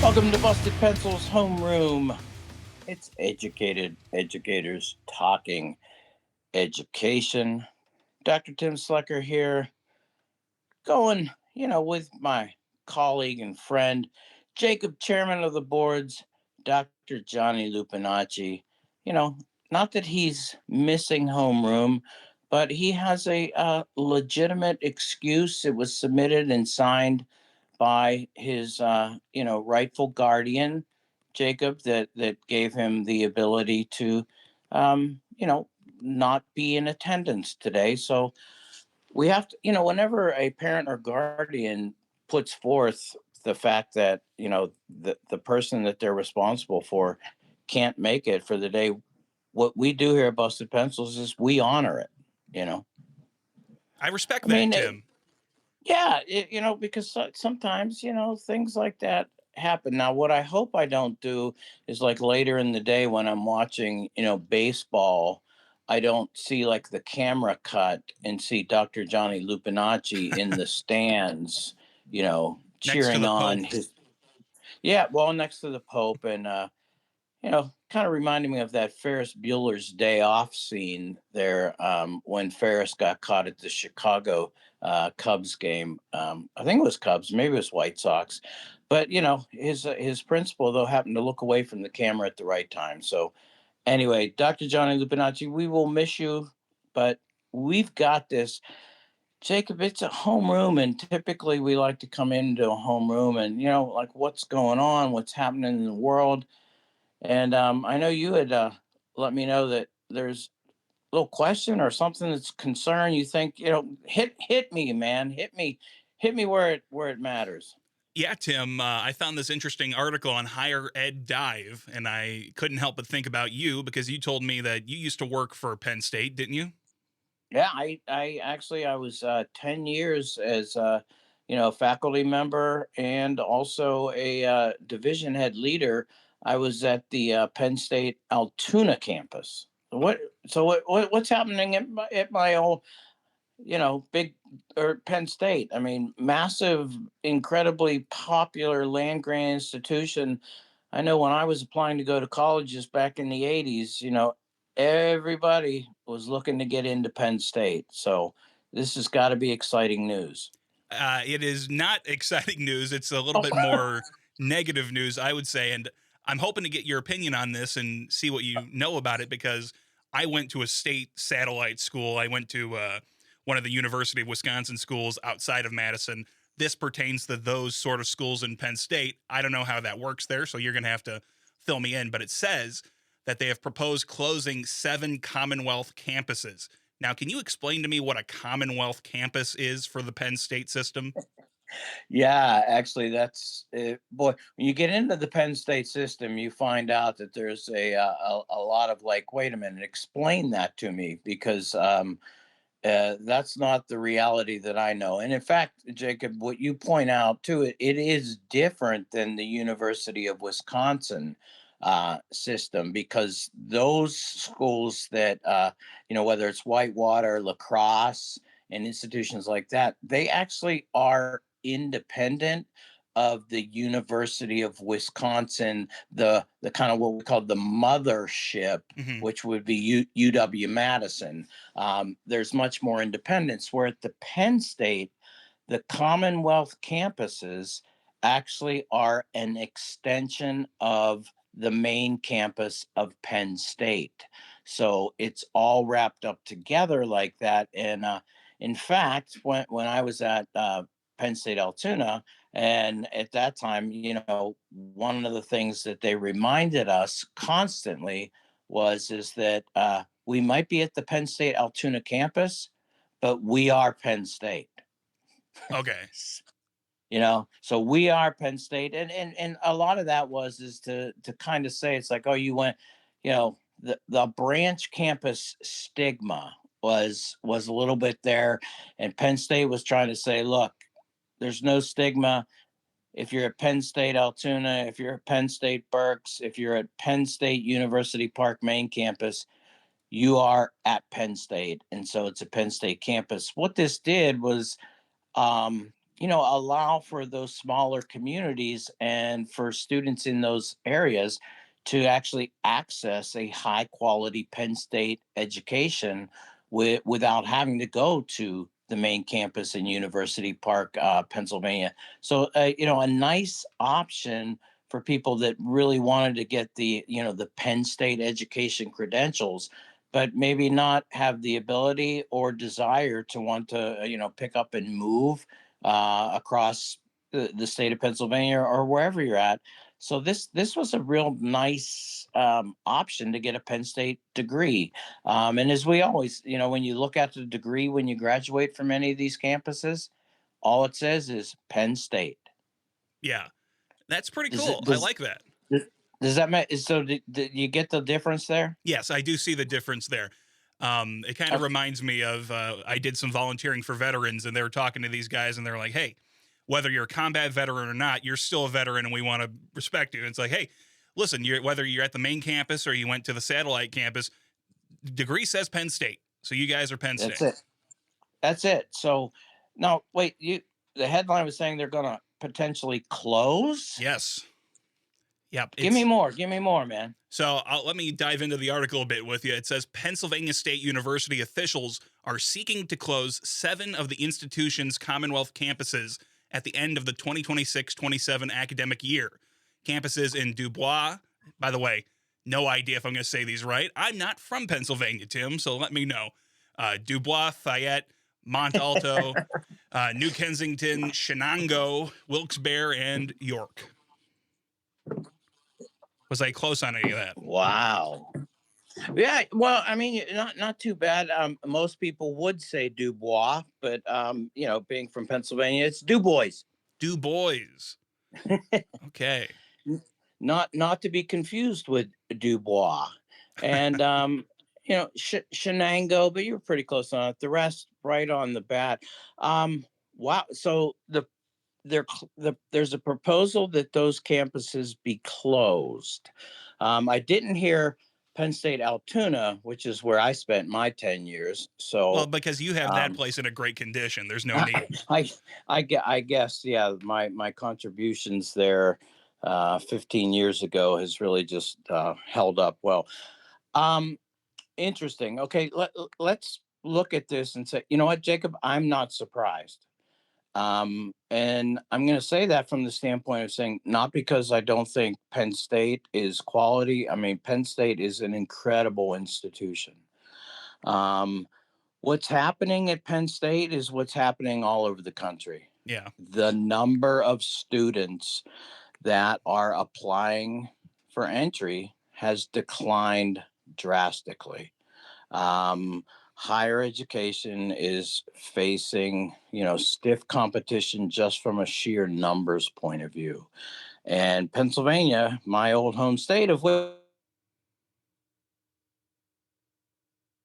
Welcome to Busted Pencil's Homeroom. It's educated educators talking education. Dr. Tim Slecker here, going, with my colleague and friend, Jacob, chairman of the boards, Dr. Johnny Lupinacci. You know, not that he's missing homeroom, but he has a legitimate excuse. It was submitted and signed by his rightful guardian, Jacob, that gave him the ability to um, you know not be in attendance today. So we have to, whenever a parent or guardian puts forth the fact that the person that they're responsible for can't make it for the day, what we do here at Busted Pencils is we honor it. you know I respect I that, mean, Tim. yeah, because sometimes, things like that happen. Now, what I hope I don't do is like later in the day when I'm watching, baseball, I don't see like the camera cut and see Dr. Johnny Lupinacci in the stands, Next to cheering the on Pope. his, yeah, well, next to the Pope. And, kind of reminded me of that Ferris Bueller's Day Off scene there, when Ferris got caught at the Chicago Cubs game. I think it was Cubs, maybe it was White Sox, but his principal though happened to look away from the camera at the right time. So anyway, Dr. Johnny Lupinacci, we will miss you, but we've got this. Jacob, it's a homeroom, and typically we like to come into a homeroom and like what's going on, what's happening in the world. And I know you had let me know that there's a little question or something that's concern. You think hit me, man, hit me where it matters. Yeah, Tim, I found this interesting article on Higher Ed Dive, and I couldn't help but think about you because you told me that you used to work for Penn State, didn't you? Yeah, I was 10 years as a faculty member and also a division head leader. I was at the Penn State Altoona campus. What's happening at my old big or Penn State. I mean, massive, incredibly popular land grant institution. I know when I was applying to go to colleges back in the 80s, everybody was looking to get into Penn State. So this has got to be exciting news. It is not exciting news. It's a little bit Oh, more negative news, I would say. And I'm hoping to get your opinion on this and see what you know about it because I went to a state satellite school. I went to one of the University of Wisconsin schools outside of Madison. This pertains to those sort of schools in Penn State. I don't know how that works there, so you're going to have to fill me in. But it says that they have proposed closing 7 Commonwealth campuses. Now, can you explain to me what a Commonwealth campus is for the Penn State system? yeah, actually, that's boy. When you get into the Penn State system, you find out that there's a lot of like, wait a minute, explain that to me, because that's not the reality that I know. And in fact, Jacob, what you point out too, it is different than the University of Wisconsin system, because those schools that, whether it's Whitewater, Lacrosse, and institutions like that, they actually are independent of the University of Wisconsin, the kind of what we call the mothership, Hmm. which would be UW Madison. There's much more independence. Where at the Penn State, the Commonwealth campuses actually are an extension of the main campus of Penn State. So it's all wrapped up together like that. And in fact, when I was at Penn State Altoona, and at that time, one of the things that they reminded us constantly was is that we might be at the Penn State Altoona campus, but we are Penn State. Okay. So we are Penn State, and a lot of that was is to kind of say it's like, oh, you went, the branch campus stigma was a little bit there, and Penn State was trying to say, look, there's no stigma. If you're at Penn State Altoona, if you're at Penn State Berks, if you're at Penn State University Park main campus, you are at Penn State, and so it's a Penn State campus. What this did was, allow for those smaller communities and for students in those areas to actually access a high quality Penn State education without having to go to the main campus in University Park, Pennsylvania. So, a nice option for people that really wanted to get the Penn State education credentials, but maybe not have the ability or desire to want to, pick up and move across the state of Pennsylvania or wherever you're at. So this was a real nice option to get a Penn State degree. And as we always, when you look at the degree when you graduate from any of these campuses, all it says is Penn State. Yeah, that's pretty Does it cool. I does like that. does that make so? Did you get the difference there? Yes, I do see the difference there. It kind of Okay, reminds me of I did some volunteering for veterans, and they were talking to these guys, and they're like, "Hey, whether you're a combat veteran or not, you're still a veteran, and we want to respect you." And it's like, "Hey, listen, whether you're at the main campus or you went to the satellite campus, degree says Penn State, so you guys are Penn that's State." it. That's it. So now, wait, the headline was saying they're going to potentially close. Yes, yep. Give me It's more. Give me more, man. So let me dive into the article a bit with you. It says Pennsylvania State University officials are seeking to close 7 of the institution's Commonwealth campuses at the end of the 2026-27 academic year. Campuses in Dubois, by the way, no idea if I'm going to say these right. I'm not from Pennsylvania, Tim, so let me know. Dubois, Fayette, Mont Alto, New Kensington, Shenango, Wilkes-Barre, and York. Was I close on any of that? Wow. Yeah. Well, I mean, not too bad. Most people would say Dubois, but being from Pennsylvania, it's Dubois. Du Bois. Okay. Not to be confused with Dubois, and Shenango, but you were pretty close on it. The rest, right on the bat. Wow. So there's a proposal that those campuses be closed. I didn't hear Penn State Altoona, which is where I spent my 10 years. Well, So because you have that um, place in a great condition. There's no I, need. I guess, yeah, my contributions there 15 years ago has really just held up well. Um, Interesting. Okay, let's look at this and say, you know what, Jacob, I'm not surprised. And I'm going to say that from the standpoint of saying, not because I don't think Penn State is quality. I mean, Penn State is an incredible institution. Um, what's happening at Penn State is what's happening all over the country. Yeah. The number of students that are applying for entry has declined drastically. Higher education is facing, stiff competition just from a sheer numbers point of view. And Pennsylvania, my old home state of which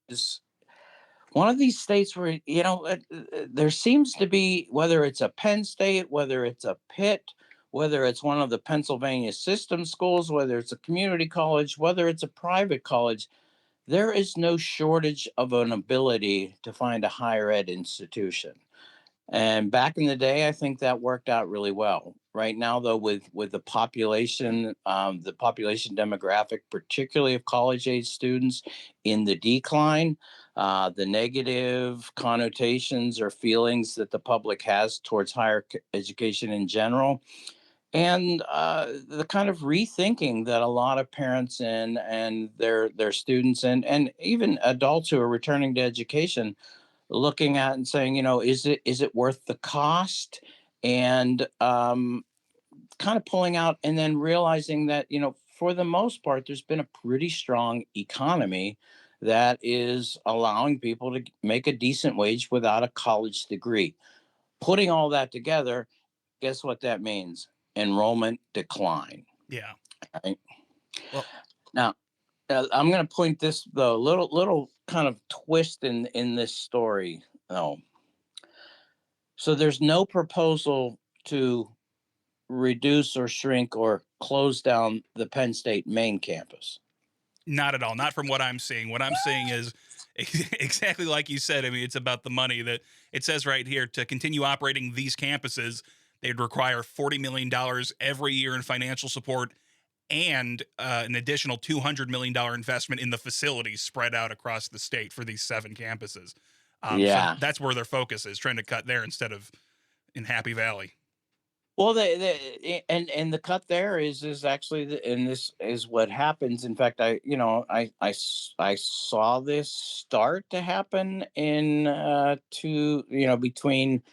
is one of these states where, there seems to be, whether it's a Penn State, whether it's a Pitt, whether it's one of the Pennsylvania system schools, whether it's a community college, whether it's a private college, there is no shortage of an ability to find a higher ed institution. And back in the day, I think that worked out really well. Right now, though, with the population demographic, particularly of college age students, in the decline, the negative connotations or feelings that the public has towards higher education in general, and the kind of rethinking that a lot of parents and their students and even adults who are returning to education looking at and saying, is it worth the cost? And kind of pulling out and then realizing that, for the most part, there's been a pretty strong economy that is allowing people to make a decent wage without a college degree. Putting all that together, guess what that means? Enrollment decline. Yeah. Right? Well, Now, I'm going to point this though little kind of twist in this story though. So there's no proposal to reduce or shrink or close down the Penn State main campus. not at all. Not from what I'm seeing. What I'm seeing is Exactly like you said. I mean, it's about the money. That it says right here, to continue operating these campuses, they'd require $40 million every year in financial support and an additional $200 million investment in the facilities spread out across the state for these 7 campuses. So Yeah. that's where their focus is, trying to cut there instead of in Happy Valley. Well, and the cut there is actually and this is what happens. In fact, I saw this start to happen in between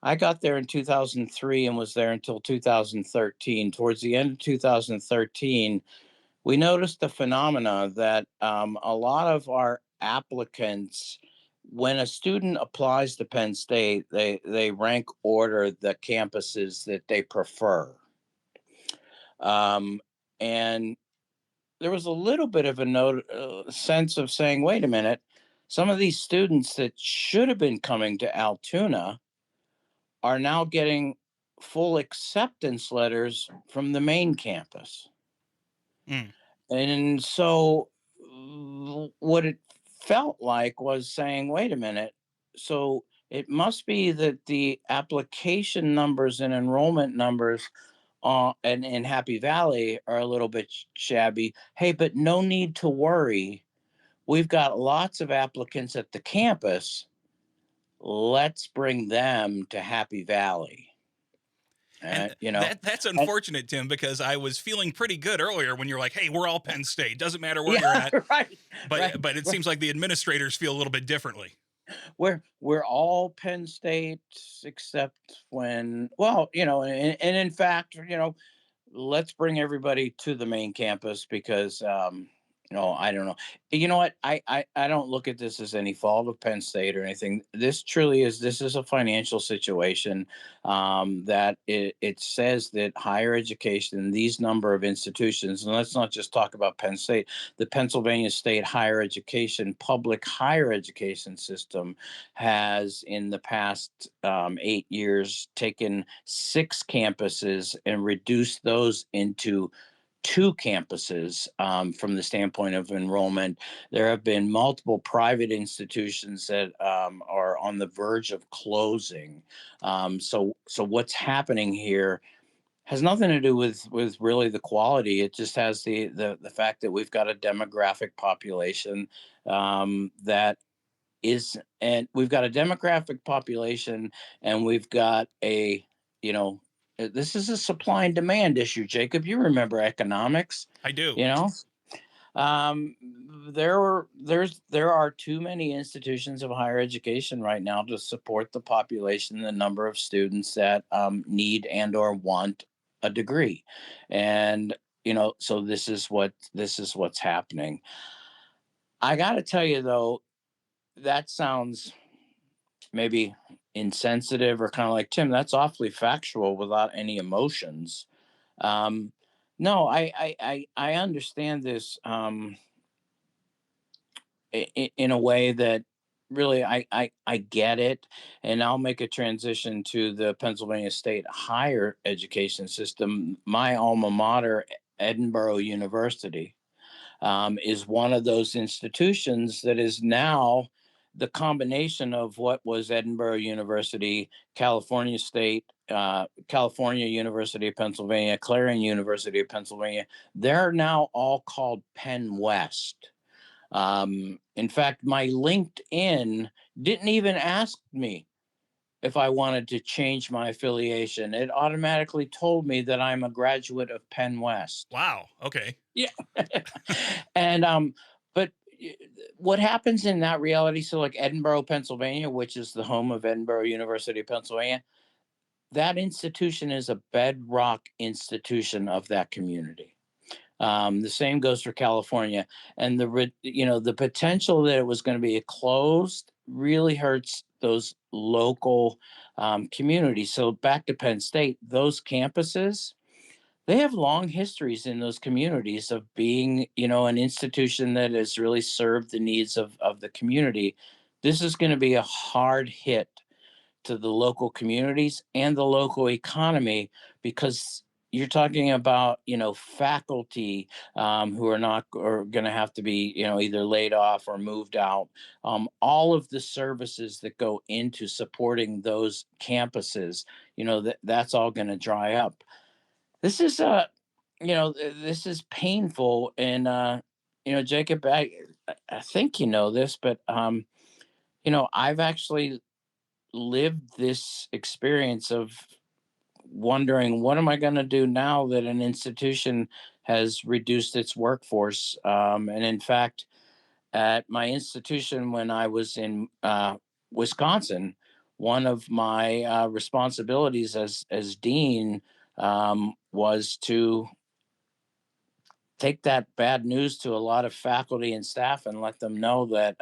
I got there in 2003 and was there until 2013. Towards the end of 2013, we noticed the phenomena that a lot of our applicants, when a student applies to Penn State, they rank order the campuses that they prefer. Um, and there was a little bit of a sense of saying, wait a minute, some of these students that should have been coming to Altoona are now getting full acceptance letters from the main campus. Mm. And so what it felt like was saying, wait a minute, so it must be that the application numbers and enrollment numbers and in Happy Valley are a little bit shabby. Hey, but no need to worry. We've got lots of applicants at the campus. Let's bring them to Happy Valley. And You know, that's and unfortunate, Tim, because I was feeling pretty good earlier when you're like, "Hey, we're all Penn State. Doesn't matter where you're yeah, at." right, But right. it seems like the administrators feel a little bit differently. We're all Penn State except when, well, and in fact, let's bring everybody to the main campus because I don't know. You know what? I don't look at this as any fault of Penn State or anything. This is a financial situation that it says that higher education, these number of institutions, and let's not just talk about Penn State, the Pennsylvania State higher education, public higher education system has in the past 8 years taken 6 campuses and reduced those into 2 campuses from the standpoint of enrollment. There have been multiple private institutions that are on the verge of closing. So what's happening here has nothing to do with really the quality. It just has the fact that we've got a demographic population that is and we've got a demographic population and we've got a you know this is a supply and demand issue. Jacob, you remember economics. I do. you know um, there are too many institutions of higher education right now to support the population, the number of students that need and or want a degree. And so this is what's happening. I got to tell you though, that sounds maybe insensitive or kind of like, Tim, that's awfully factual without any emotions. Um, no, I understand this in a way that really I get it, and I'll make a transition to the Pennsylvania State higher education system. My alma mater, Edinburgh University, is one of those institutions that is now the combination of what was Edinburgh University, California State, California University of Pennsylvania, Clarion University of Pennsylvania. They're now all called Penn West. In fact, my LinkedIn didn't even ask me if I wanted to change my affiliation. It automatically told me that I'm a graduate of Penn West. Wow. Okay. Yeah. and but what happens in that reality, so like Edinburgh, Pennsylvania, which is the home of Edinburgh University of Pennsylvania, that institution is a bedrock institution of that community. The same goes for California, and the potential that it was going to be closed really hurts those local communities. So back to Penn State, those campuses, they have long histories in those communities of being, an institution that has really served the needs of the community. This is going to be a hard hit to the local communities and the local economy because you're talking about, faculty who are not or going to have to be, either laid off or moved out. All of the services that go into supporting those campuses, that's all going to dry up. This is this is painful, and Jacob, I think you know this, but I've actually lived this experience of wondering, what am I going to do now that an institution has reduced its workforce? And in fact, at my institution when I was in Wisconsin, one of my responsibilities as dean was to take that bad news to a lot of faculty and staff and let them know that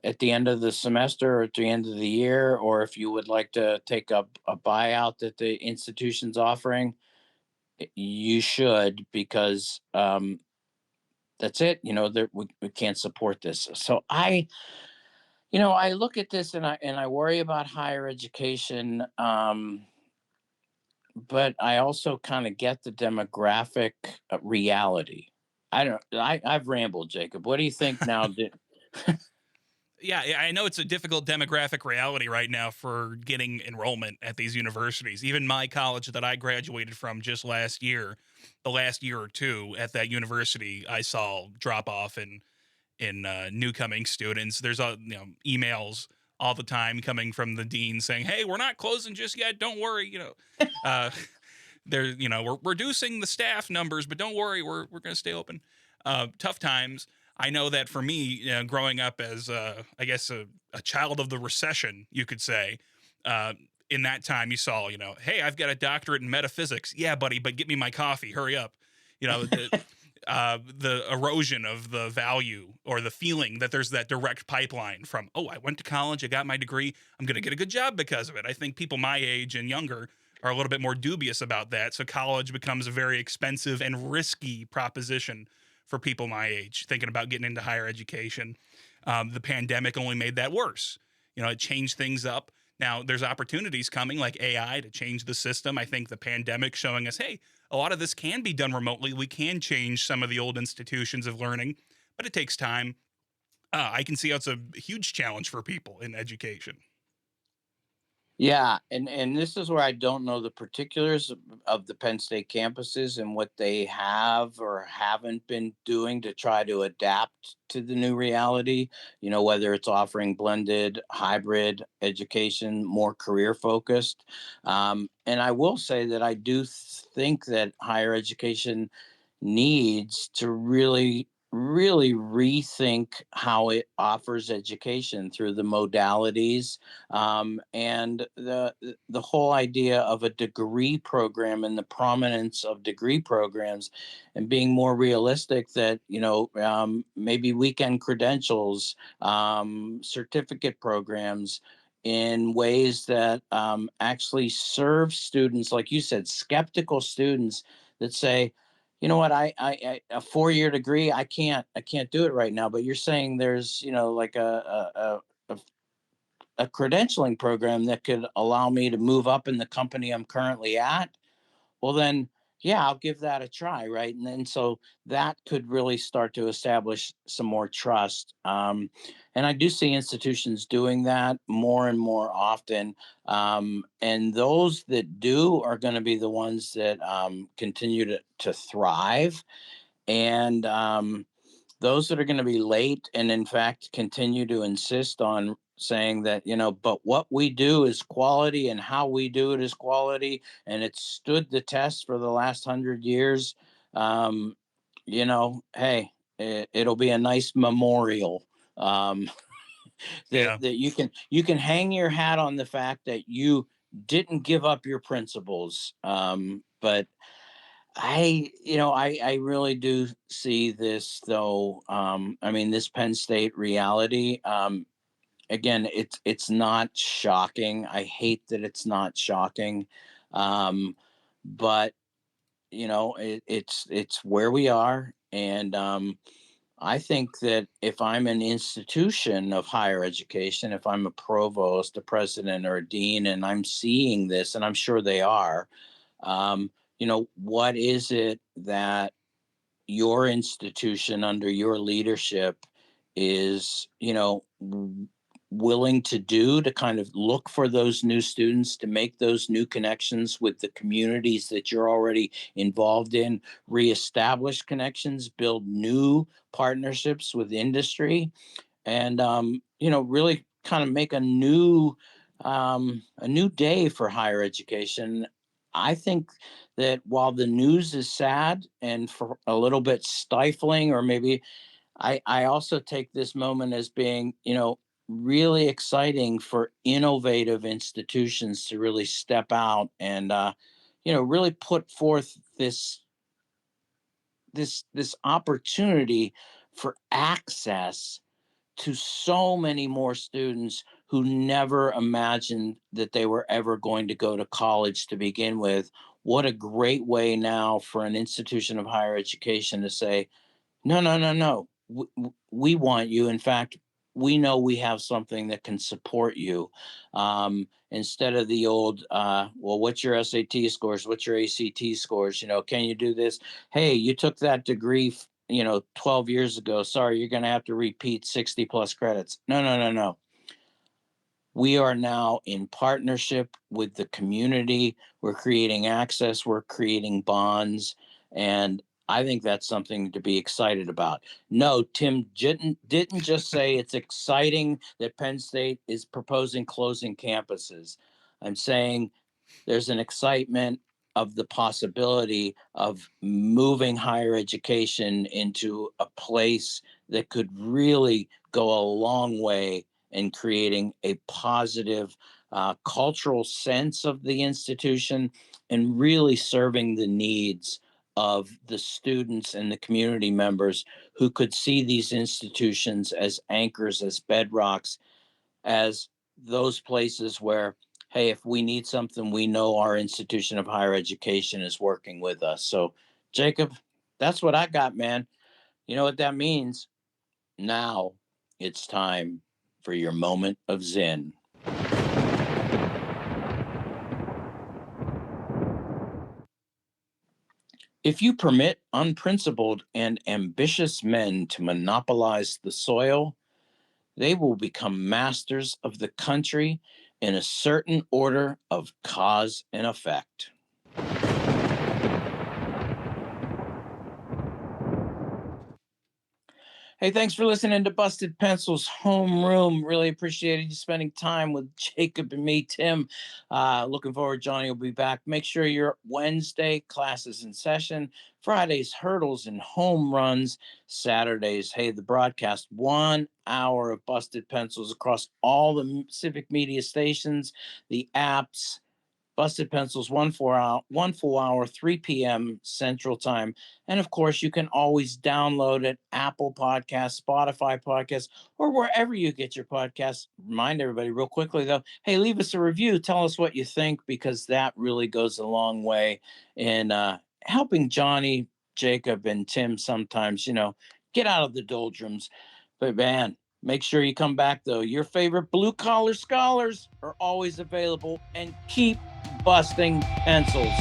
at the end of the semester or at the end of the year, or if you would like to take a buyout that the institution's offering, you should, because that's it. We can't support this. So I look at this, and I worry about higher education. But I also kind of get the demographic reality. I've rambled, Jacob. What do you think now? Yeah, I know it's a difficult demographic reality right now for getting enrollment at these universities. Even my college that I graduated from just last year, the last year or two at that university, I saw drop off in new coming students. There's emails all the time coming from the dean saying, "Hey, we're not closing just yet. Don't worry." Uh, we're reducing the staff numbers, but don't worry, we're going to stay open. Tough times. I know that for me, growing up as I guess a child of the recession, you could say. Uh, in that time, you saw, hey, I've got a doctorate in metaphysics. Yeah, buddy, but get me my coffee. Hurry up. The erosion of the value or the feeling that there's that direct pipeline from, oh, I went to college, I got my degree, I'm going to get a good job because of it. I think people my age and younger are a little bit more dubious about that. So college becomes a very expensive and risky proposition for people my age thinking about getting into higher education. The pandemic only made that worse. It changed things up. Now, there's opportunities coming like AI to change the system. I think the pandemic showing us, hey, a lot of this can be done remotely. We can change some of the old institutions of learning, but it takes time. I can see how it's a huge challenge for people in education. Yeah, and this is where I don't know the particulars of the Penn State campuses and what they have or haven't been doing to try to adapt to the new reality. Whether it's offering blended, hybrid education, more career focused. And I will say that I do think that higher education needs to really really rethink how it offers education through the modalities, and the whole idea of a degree program and the prominence of degree programs, and being more realistic that maybe weekend credentials, certificate programs, in ways that actually serve students, like you said, skeptical students that say, you know what, a 4 year degree, I can't do it right now, but you're saying there's like a credentialing program that could allow me to move up in the company I'm currently at. Well, then, yeah, I'll give that a try, right? And then so that could really start to establish some more trust. And I do see institutions doing that more and more often. And those that do are going to be the ones that continue to thrive. And those that are going to be late and, in fact, continue to insist on saying that, but what we do is quality and how we do it is quality, and it's stood the test for the last 100 years. um, hey, it'll be a nice memorial, um, that Yeah. you can hang your hat on the fact that you didn't give up your principles. But I really do see this, though. I mean, this Penn State reality. Again, it's not shocking. I hate that it's not shocking, but it's where we are, and I think that if I'm an institution of higher education, if I'm a provost, a president, or a dean, and I'm seeing this, and I'm sure they are, Um, what is it that your institution under your leadership is, willing to do to kind of look for those new students, to make those new connections with the communities that you're already involved in, reestablish connections, build new partnerships with industry, and really kind of make a new day for higher education. I think that while the news is sad and for a little bit stifling, or maybe I also take this moment as being, really exciting for innovative institutions to really step out and, really put forth this opportunity for access to so many more students who never imagined that they were ever going to go to college to begin with. What a great way now for an institution of higher education to say, no, no, no, no. We want you. In fact, we know we have something that can support you. Instead of the old, well, what's your SAT scores? What's your ACT scores? Can you do this? Hey, you took that degree, 12 years ago. Sorry, you're going to have to repeat 60 plus credits. No, no, no, no. We are now in partnership with the community. We're creating access, we're creating bonds, and I think that's something to be excited about. No, Tim didn't just say it's exciting that Penn State is proposing closing campuses. I'm saying there's an excitement of the possibility of moving higher education into a place that could really go a long way in creating a positive cultural sense of the institution and really serving the needs of the students and the community members who could see these institutions as anchors, as bedrocks, as those places where, hey, if we need something, we know our institution of higher education is working with us. So, Jacob, that's what I got, man. You know what that means? Now it's time for your moment of zen. If you permit unprincipled and ambitious men to monopolize the soil, they will become masters of the country in a certain order of cause and effect. Hey, thanks for listening to Busted Pencils Homeroom. Really appreciated you spending time with Jacob and me, Tim. Looking forward, Johnny will be back. Make sure your Wednesday classes in session, Fridays hurdles and home runs, Saturdays, hey, the broadcast 1 hour of Busted Pencils across all the civic media stations, the apps, Busted Pencils, 1 full hour, 3 p.m. Central Time. And of course, you can always download it, Apple Podcasts, Spotify Podcasts, or wherever you get your podcasts. Remind everybody real quickly though, hey, leave us a review. Tell us what you think, because that really goes a long way in helping Johnny, Jacob, and Tim sometimes, get out of the doldrums. But man, make sure you come back though. Your favorite blue collar scholars are always available, and keep busting pencils.